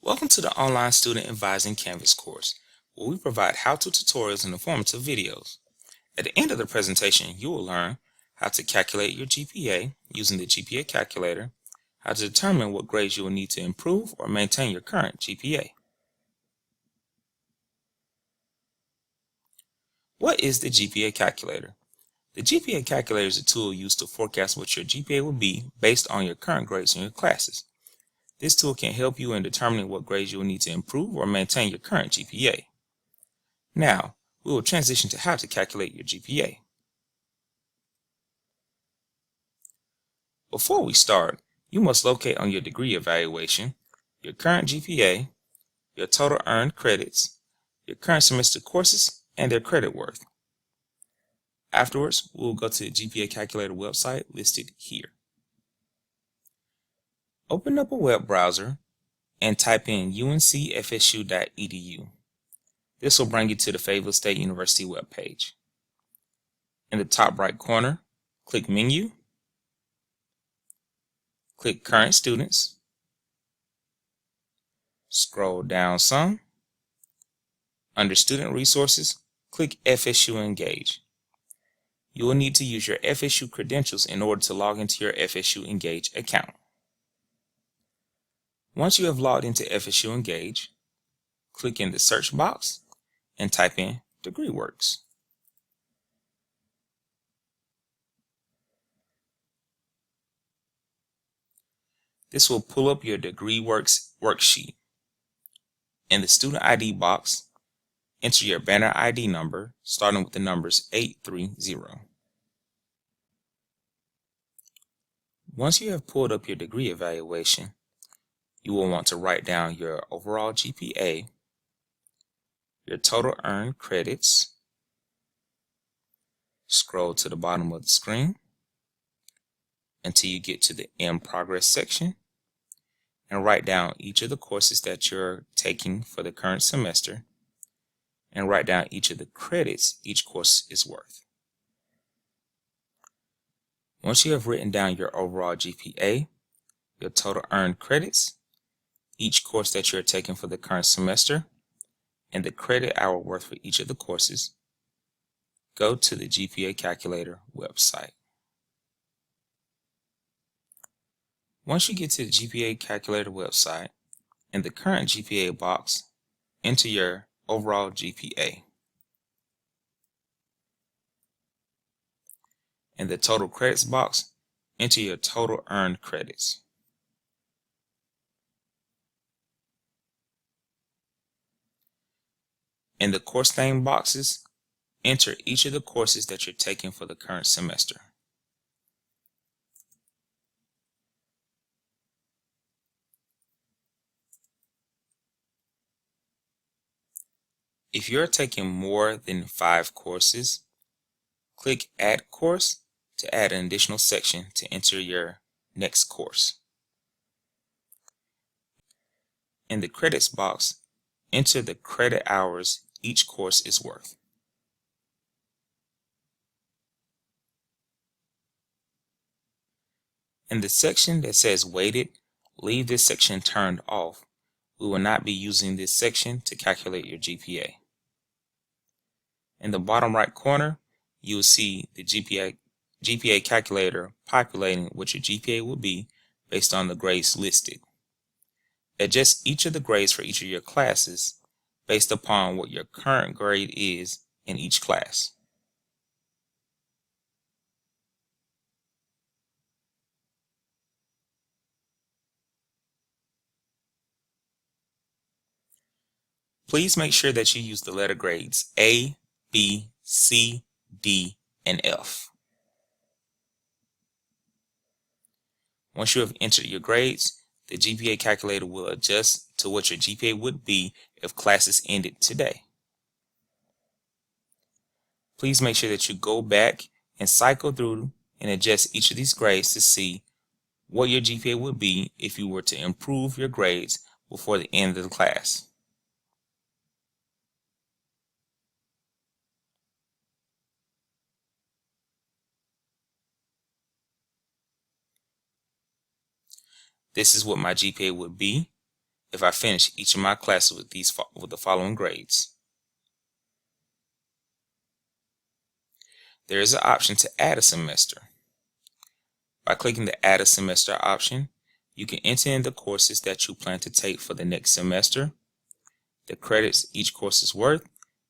Welcome to the Online Student Advising Canvas course, where we provide how-to tutorials and informative videos. At the end of the presentation, you will learn how to calculate your GPA using the GPA calculator, how to determine what grades you will need to improve or maintain your current GPA. What is the GPA calculator? The GPA calculator is a tool used to forecast what your GPA will be based on your current grades in your classes. This tool can help you in determining what grades you will need to improve or maintain your current GPA. Now, we will transition to how to calculate your GPA. Before we start, you must locate on your degree evaluation your current GPA, your total earned credits, your current semester courses, and their credit worth. Afterwards, we will go to the GPA calculator website listed here. Open up a web browser and type in uncfsu.edu. This will bring you to the Fayetteville State University webpage. In the top right corner, click Menu, click Current Students, scroll down some. Under Student Resources, click FSU Engage. You will need to use your FSU credentials in order to log into your FSU Engage account. Once you have logged into FSU Engage, click in the search box and type in DegreeWorks. This will pull up your DegreeWorks worksheet. In the student ID box, enter your banner ID number starting with the numbers 830. Once you have pulled up your degree evaluation, you will want to write down your overall GPA, your total earned credits, scroll to the bottom of the screen until you get to the In Progress section, and write down each of the courses that you're taking for the current semester, and write down each of the credits each course is worth. Once you have written down your overall GPA, your total earned credits, each course that you're taking for the current semester, and the credit hour worth for each of the courses, go to the GPA calculator website. Once you get to the GPA calculator website, in the current GPA box, enter your overall GPA. In the total credits box, enter your total earned credits. In the course name boxes, enter each of the courses that you're taking for the current semester. If you're taking more than 5 courses, click Add Course to add an additional section to enter your next course. In the credits box, enter the credit hours each course is worth. In the section that says Weighted, leave this section turned off. We will not be using this section to calculate your GPA. In the bottom right corner, you will see the GPA calculator populating what your GPA will be based on the grades listed. Adjust each of the grades for each of your classes based upon what your current grade is in each class. Please make sure that you use the letter grades A, B, C, D, and F. Once you have entered your grades, the GPA calculator will adjust to what your GPA would be if classes ended today. Please make sure that you go back and cycle through and adjust each of these grades to see what your GPA would be if you were to improve your grades before the end of the class. This is what my GPA would be if I finish each of my classes with the following grades. There is an option to add a semester. By clicking the Add a Semester option, you can enter in the courses that you plan to take for the next semester, the credits each course is worth,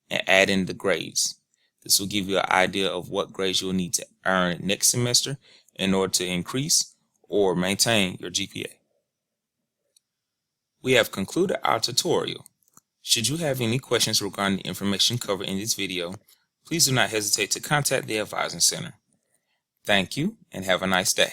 and add in the grades. This will give you an idea of what grades you'll need to earn next semester in order to increase or maintain your GPA. We have concluded our tutorial. Should you have any questions regarding the information covered in this video, please do not hesitate to contact the Advising Center. Thank you and have a nice day.